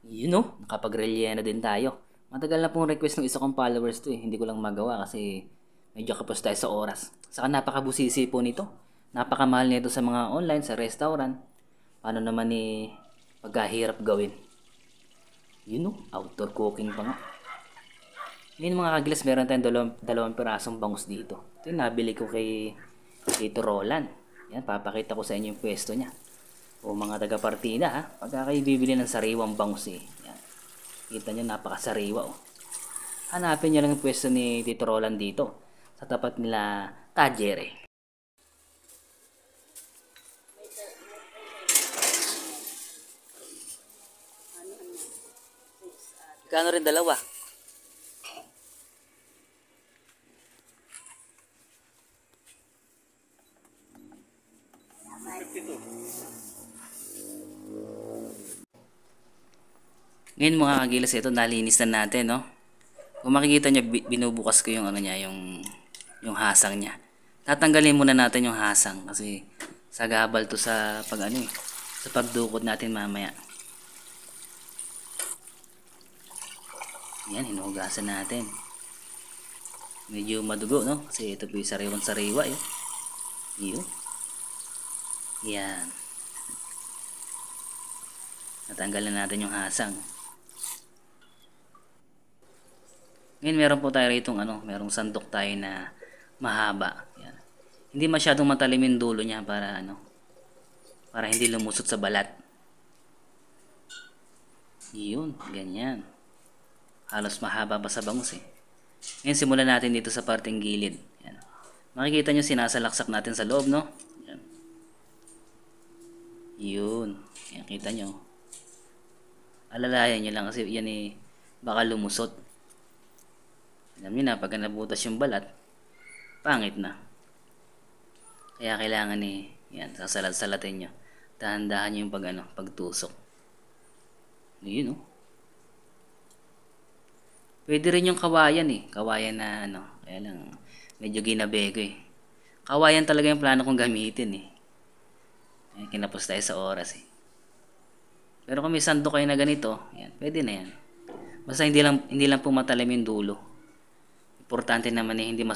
Nakapag-relyena din tayo. Matagal na pong request ng isa kong followers to eh. Hindi ko lang magawa kasi medyo kapos tayo sa oras. Saka napakabusisi po nito. Napakamahal nito sa mga online, sa restaurant. Paano naman pagkahirap gawin? Outdoor cooking pa nga. Ngayon mga kagilas, meron tayong dalawang pirasong bangus dito. Ito yung nabili ko kay Tito Roland. Yan, papakita ko sa inyo yung pwesto niya. O mga taga-partida ha, pagka kayo bibili ng sariwang bangus eh. Yan. Kita nyo, napakasariwa oh. Hanapin nyo lang yung pwesto ni Tito Roland dito. Sa tapat nila Tajere. Kano rin dalawa? Ngayon mga kagilas, ito nalinis na natin, no? Kung makikita nyo, binubukas ko yung ano niya, yung hasang niya. Tatanggalin muna natin yung hasang kasi sagabal to sa sa pagdukot natin mamaya. Yan, hinugasan natin. Medyo madugo, no? Kasi ito po yung sariwang sariwa, eh. Yun. Yan. Natanggalan natin yung hasang. Ngayon meron po tayo rito merong sandok tayo na mahaba. Yan. Hindi masyadong matalim yung dulo niya para hindi lumusot sa balat. Yun, ganyan. Halos mahaba pa sa bangus eh. Ngayon simulan natin dito sa parteng gilid. Yan. Makikita nyo sinasalaksak natin sa loob, no? Yan. Yun. Yan, kita nyo. Alalayan nyo lang kasi yan baka lumusot. Alam niyo na, pag nabutas yung balat, pangit na. Kaya kailangan yan, sasalat-salatin nyo. Dahan-dahan nyo yung pagtusok. Yun, oh. Pwede rin yung kawayan eh. Kawayan na kaya lang, medyo ginabe ko eh. Kawayan talaga yung plano kong gamitin eh. Kinapos tayo sa oras eh. Pero kung may sandok kayo na ganito, yan, pwede na yan. Basta hindi lang po matalim yung dulo. Importante naman hindi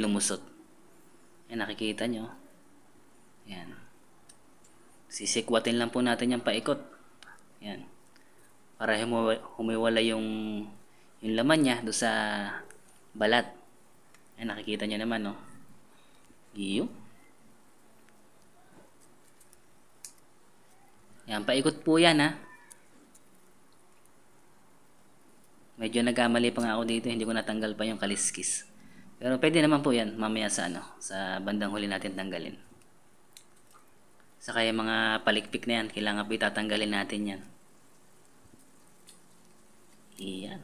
lumusot. Yan, nakikita nyo. Yan. Sisikwatin lang po natin yung paikot. Yan. Para humiwala yung laman niya do sa balat. Yan, nakikita nyo naman, no? Iyo. Yan, paikot po yan, ha? Medyo nagkamali pa nga ako dito, hindi ko natanggal pa yung kaliskis. Pero pwede naman po yan mamaya sa bandang huli natin tanggalin. Saka yung mga palikpik na yan, kailangan po itatanggalin natin yan. Iyan.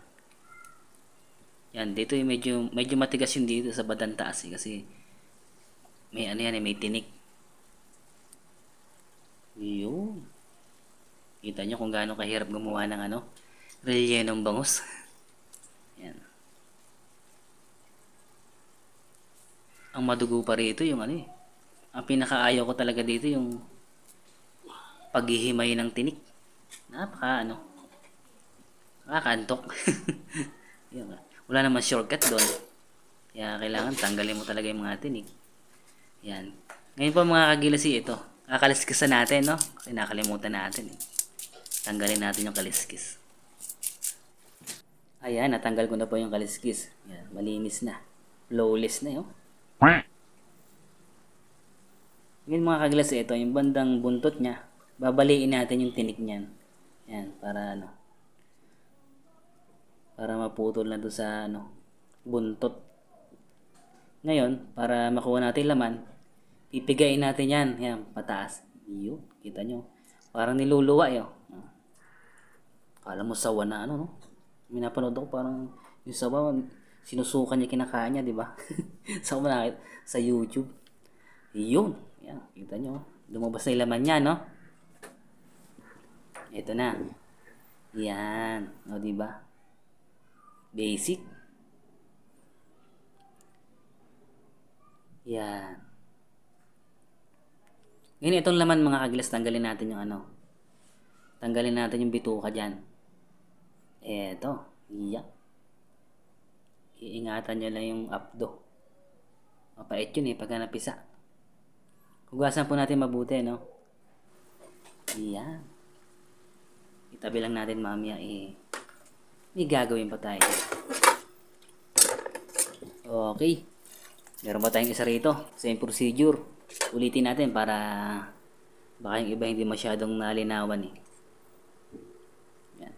Yan, dito yung medyo matigas yung dito sa bandang taas kasi may may tinik. Yun. Kita nyo kung gaano kahirap gumawa ng rellenong bangus. Yan. Ang madugo pa rito yung ang pinakaayaw ko talaga dito yung paghihimay ng tinik. Nakakaantok. Wala naman shortcut doon. Kaya kailangan tanggalin mo talaga yung mga tinik. Yan. Ngayon po mga kagilasi, ito. Kakaliskisan natin, no? Kasi nakalimutan natin eh. Tanggalin natin yung kaliskis. Ayan, natanggal ko na po yung kaliskis. Yan, malinis na. Flawless na yun. Ngayon mga kaglas, ito yung bandang buntot niya. Babaliin natin yung tinik niyan. Yan, para maputol na doon sa buntot. Ngayon, para makuha natin laman, pipigain natin yan. Yan, pataas. Iyo, kita nyo. Parang niluluwa yun. Kala mo sawa na no? May napanood ako parang yung sawa, sinusukan niya, kinakain niya, di ba? Sa sa YouTube. Yun. Yan, kita nyo. Lumabas na yung laman niya, no? Ito na. Yan. O, di ba? Basic. Yan. Ngayon, itong laman mga kagilas, tanggalin natin Tanggalin natin yung bituka dyan. Eto. Iyak. Iingatan nyo lang yung abdo. Mapait yun pagka napisa. Hugasan po natin mabuti, no? Iyan. Itabi lang natin mamaya may gagawin pa tayo. Okay. Meron pa tayong isa rito. Same procedure. Ulitin natin para baka yung iba hindi masyadong nalinawan Yan.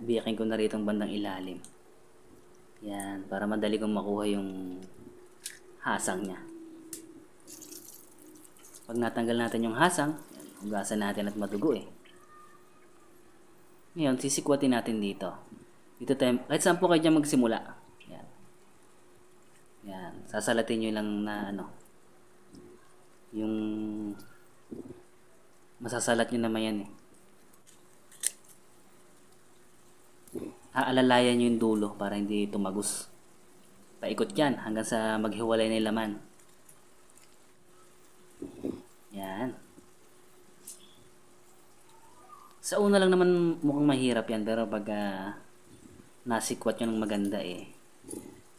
Biyakin ko na rito ang bandang ilalim. Yan. Para madali kong makuha yung hasang niya. Pag natanggal natin yung hasang, hugasan natin at madugo Ngayon, sisikwatin natin dito. Dito tayo, kahit saan po kayo dyan magsimula. Yan. Yan. Sasalatin nyo lang na yung masasalat nyo naman yan Aalalayan nyo yung dulo para hindi tumagos. Paikot yan hanggang sa maghiwalay na yung laman. Yan. Sa una lang naman mukhang mahirap yan, pero pag nasikwat nyo ng maganda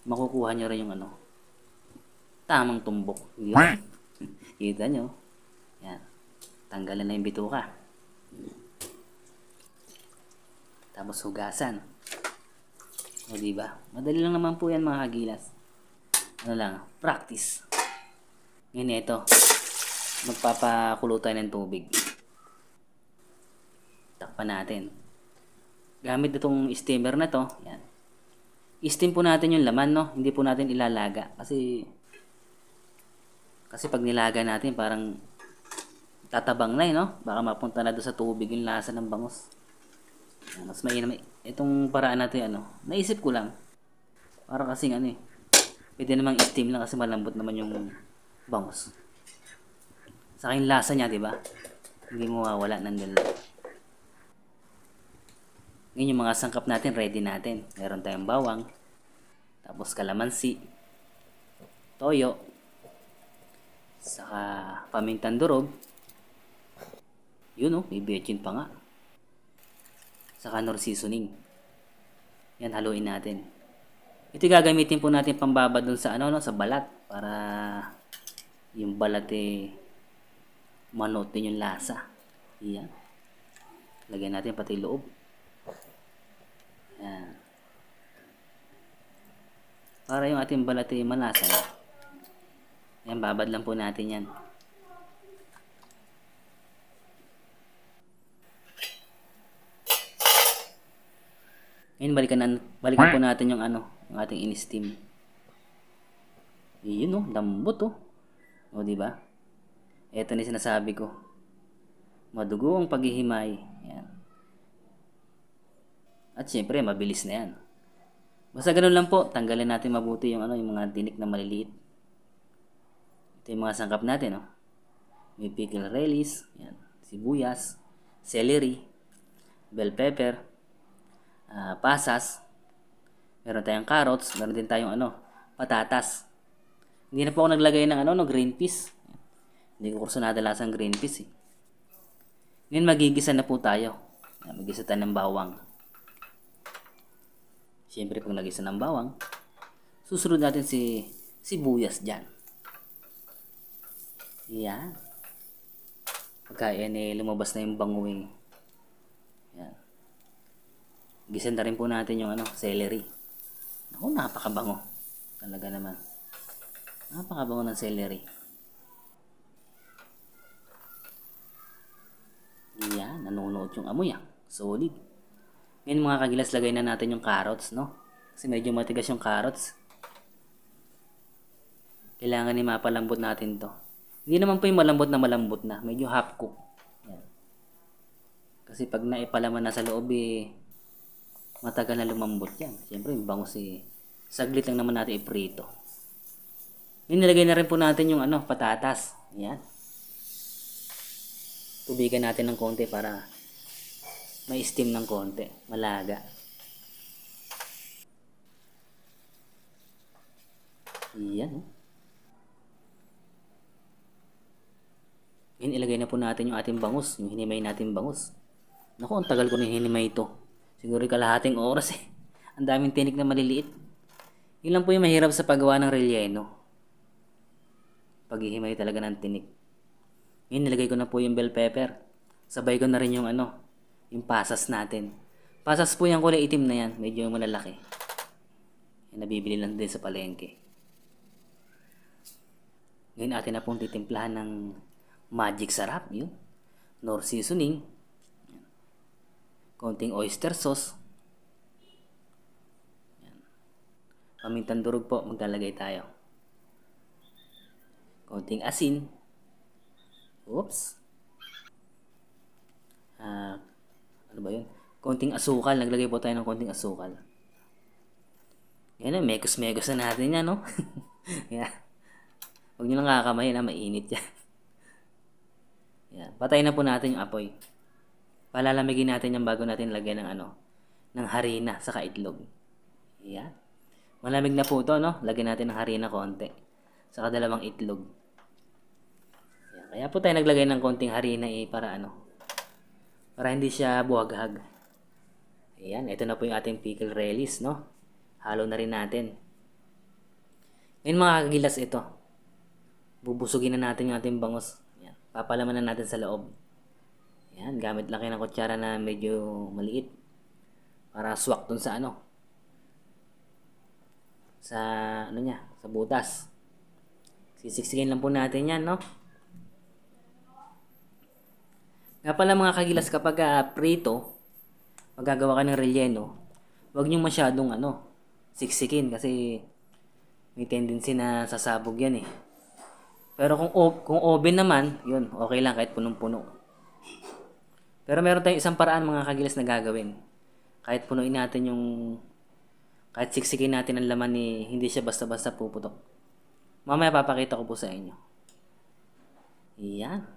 makukuha nyo rin yung tamang tumbok. Yan. Kita nyo. Yan. Tanggalan na yung bituka. Tapos hugasan. O diba? Madali lang naman po yan mga kagilas. Practice. Ngayon ito. Magpapakulo tayo ng tubig. Takpan natin. Gamit itong steamer na to. Yan. I-steam po natin yung laman, no? Hindi po natin ilalaga. Kasi pag nilaga natin, parang tatabang na no? Baka mapunta na doon sa tubig yung lasa ng bangus. Mas mainam. Itong paraan natin, naisip ko lang. Para kasing pwede namang i-steam lang kasi malambot naman yung bangus. Sa akin lasa niya, di ba? Hindi mo mawawala nandun lang. Ngayon yung mga sangkap natin, ready natin. Meron tayong bawang, tapos kalamansi, toyo, saka pamintang durog. Yun may bechin pa nga. Saka nor seasoning. Yan, haluin natin. Ito gagamitin po natin pambaba dun sa sa balat para yung balat manood din yung lasa. Yan. Lagyan natin pati loob. Yan. Para yung ating balat malasa na. Yan, babad lang po natin yan. Ngayon, balikan po natin yung yung ating in-steam. Yun lambot O diba? Ito na sinasabi ko. Madugo ang paghihimay. Yan. At syempre, mabilis na yan. Basta ganun lang po, tanggalin natin mabuti yung yung mga tinik na maliliit. Ito yung mga sangkap natin, May pickle relish, yan, sibuyas, celery, bell pepper, pasas, meron tayong carrots, meron din tayong patatas. Hindi na po ako naglagay ng green peas. Hindi ko kursunada lasang green peas Ngayon magigisa na po tayo. Magigisa tayo ng bawang. Siyempre pag nagisa ng bawang, susunod natin si sibuyas dyan. Yan. Pagka lumabas na yung banguing. Yan. Gisan na rin po natin yung celery. Naku, napakabango. Talaga naman. Napakabango ng celery. Yan, nanunuot yung amoy Solid. Ngayon mga kagilas, lagay na natin yung carrots, Kasi medyo matigas yung carrots. Kailangan mapalambot natin to. Hindi naman po yung malambot na. Medyo half cook. Yan. Kasi pag naipalaman na sa loob, matagal na lumambot yan. Siyempre, yung bangus saglit lang naman natin iprito. Nilagay na rin po natin yung patatas. Yan. Tubigan natin ng konti para may steam ng konti, malaga. Yan. Ngayon ilagay na po natin yung ating bangus, yung hinimay natin bangus. Naku, ang tagal ko na hinimay ito. Siguro kalahating oras eh. Ang daming tinik na maliliit. Yun lang po yung mahirap sa paggawa ng relleno. Paghihimay talaga ng tinik. Ngayon nilagay ko na po yung bell pepper. Sabay ko na rin yung yung pasas natin. Pasas po yung kulay itim na yan, medyo malalaki. Yan, nabibili lang din sa palengke. Ngayon atin na pong titimplahan ng magic sarap, yun. Nor seasoning. Konting oyster sauce. Yan. Pamintang durog po, maglalagay tayo. Konting asin. Oops. Ano ba yun? Konting asukal. Naglagay po tayo ng konting asukal. Yan na, mekos-mekos na natin yan, no? Yan. Huwag nyo lang kakamay na, mainit yan. Yan. Patayin na po natin yung apoy. Palalamigin natin yung bago natin lagyan ng ng harina sa itlog. Yan. Malamig na po ito, no? Lagyan natin ng harina konti. Saka dalawang itlog. Yan. Kaya po tayo naglagay ng konting harina para para hindi siya buhaghag. Ayan, ito na po yung ating pickle relish, no? Halo na rin natin. Ngayon mga kagilas ito. Bubusugin na natin yung ating bangus. Ayan, papalaman na natin sa loob. Ayan, gamit lang kayo ng kutsara na medyo maliit. Para swak dun sa sa sa butas. Sisiksikin lang po natin yan, no? Nga pala mga kagilas, kapag prito, magagawa ka ng relleno, huwag nyo masyadong siksikin kasi may tendency na sasabog yan eh. Pero kung oven naman, yun, okay lang kahit punong-puno. Pero meron tayong isang paraan mga kagilas na gagawin. Kahit punuin natin kahit siksikin natin ang laman hindi siya basta-basta puputok. Mamaya papakita ko po sa inyo. Iyan.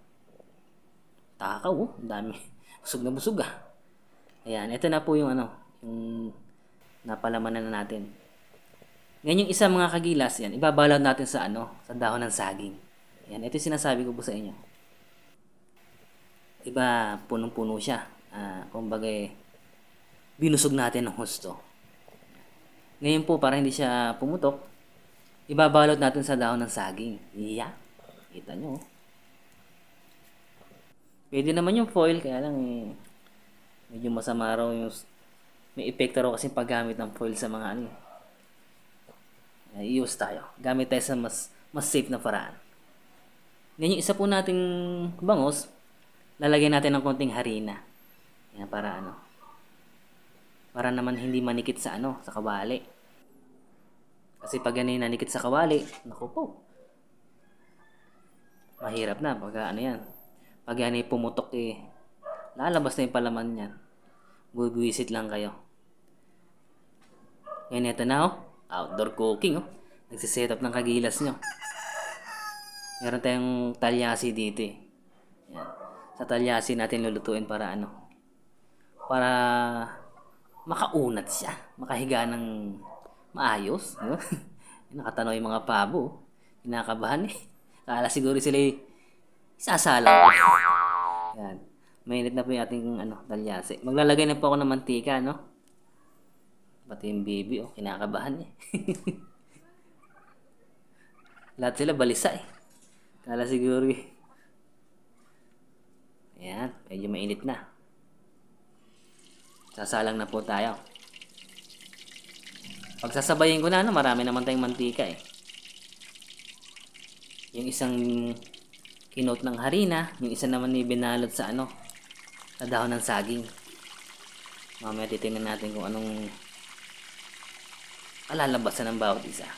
Takaw, oh. Ang dami. Busog na busog ah. Ayan, ito na po yung yung napalamanan na natin. Ngayon yung isa mga kagilas, yan, ibabalot natin sa sa dahon ng saging. Ayan, ito yung sinasabi ko po sa inyo. Iba, punong-puno siya. Kumbaga, binusog natin ng husto. Ngayon po, para hindi siya pumutok, ibabalot natin sa dahon ng saging. Iya. Kita nyo. Pwede naman yung foil, kaya lang medyo masama raw yung may epekto raw kasi paggamit ng foil sa mga i-use tayo. Gamit tayo sa mas safe na paraan. Ngayon yung isa po nating bangus, lalagyan natin ng konting harina. Yan, para para naman hindi manikit sa sa kawali. Kasi pag nanikit sa kawali, naku po. Mahirap na pag yan. Pag yan pumutok lalabas na yung palaman niyan. Buwisit lang kayo. Ngayon ito na outdoor cooking Nagsiset up ng kagilas nyo. Meron tayong talyasi dito Yan. Sa talyasi natin lulutuin para para makaunat siya. Makahiga ng maayos. Nakatanaw yung mga pabo. Kinakabahan Kala siguro sila isasalang. Yan. Mainit na po yung ating talyasi. Maglalagay na po ako ng mantika, Pati yung baby, kinakabahan Lahat sila balisa Kala siguro Ayan, medyo mainit na. Sasalang na po tayo. Pagsasabayin ko na, marami naman tayong mantika Yung isang kinot ng harina, yung isa naman binalot sa sa dahon ng saging. Mamaya titingnan natin kung anong alalabasan ng bawat isa.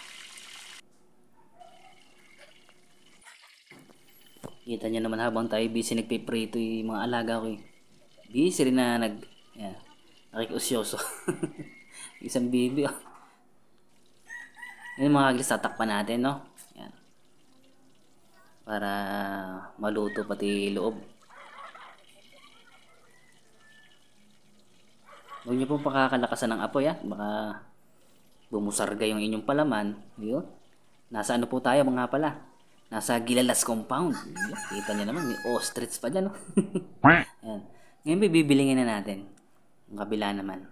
Kita nyo naman habang tayo busy nagpiprito yung mga alaga ko Busy rin na nakikusyoso. Isang bibi Ngayon mga kagilas, tatakpan natin Yan. Para maluto pati loob. Huwag nyo pong pakakalakasan ng apoy baka bumusarga yung inyong palaman. Yun. Nasa po tayo mga pala. Nasa Gilalas compound. Kita niyo naman, may ostrich pa dyan. No? Ayan. Ngayon, bibilingin na natin. Ang kabila naman.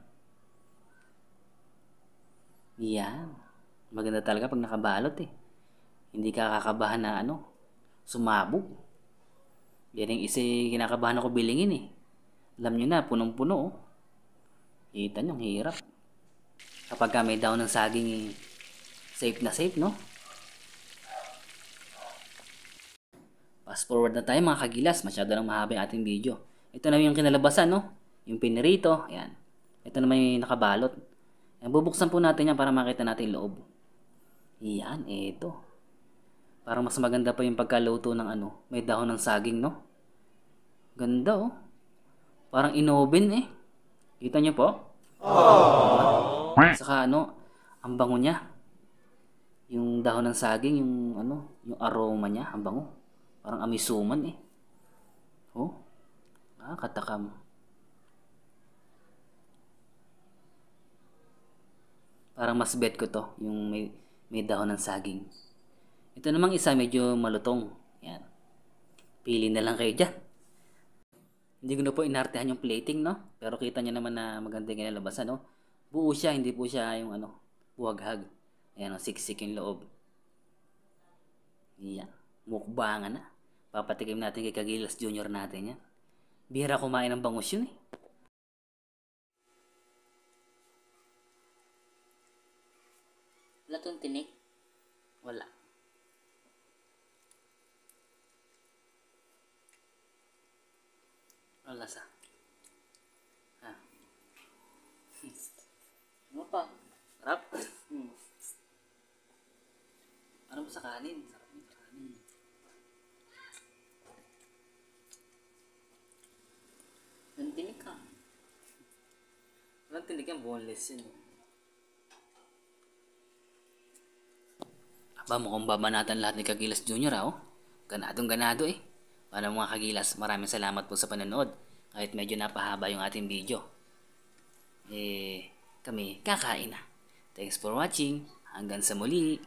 Yan. Maganda talaga pag nakabalot eh. Hindi ka kakabahan na sumabog. Yan yung isa kinakabahan ako bilingin eh. Alam nyo na, punong-puno oh. Kita nyo, ang hirap. Kapag may daon ng saging eh, safe na safe, no? Fast forward na tayo mga kagilas. Masyado lang mahaba yung ating video. Ito na yung kinalabasan, no? Yung pinirito. Ayan. Ito naman yung nakabalot. Ayan, bubuksan po natin yan para makita natin yung loob. Yan, ito. Parang mas maganda pa yung pagkaluto ng may dahon ng saging, no? Ganda, oh. Parang inoven, eh. Kita nyo po? Aww. Saka, ang bango niya. Yung dahon ng saging, yung aroma niya, ang bango. Parang amisuman, eh. Oh. Katakam. Parang mas bet ko to, yung may dahon ng saging. Ito namang isa medyo malutong. Yan. Pili na lang kayo dyan. Hindi ko na po inartehan yung plating, no? Pero kita nyo naman na maganda yung kinalabasan, no? Buo siya, hindi po siya yung buhaghag. Ayan, siksik yung loob. Yan. Mukbangan na. Papatikim natin kay Kagilas Junior natin yan. Bihira kumain ng bangus yun, eh. Wala tong tinik? Wala. Wala lasa. Ano pa? Sarap? Ano sa kanin? Sarap yung kanin. Walang tinik ka. Walang tinik yan, boneless yun. Aba, mukhang babanatan lahat ni Kagilas Junior, oh. Ganadong ganado eh. Para mga Kagilas, maraming salamat po sa panonood. Kahit medyo napahaba yung ating video. Kami kakain na. Thanks for watching. Hanggang sa muli.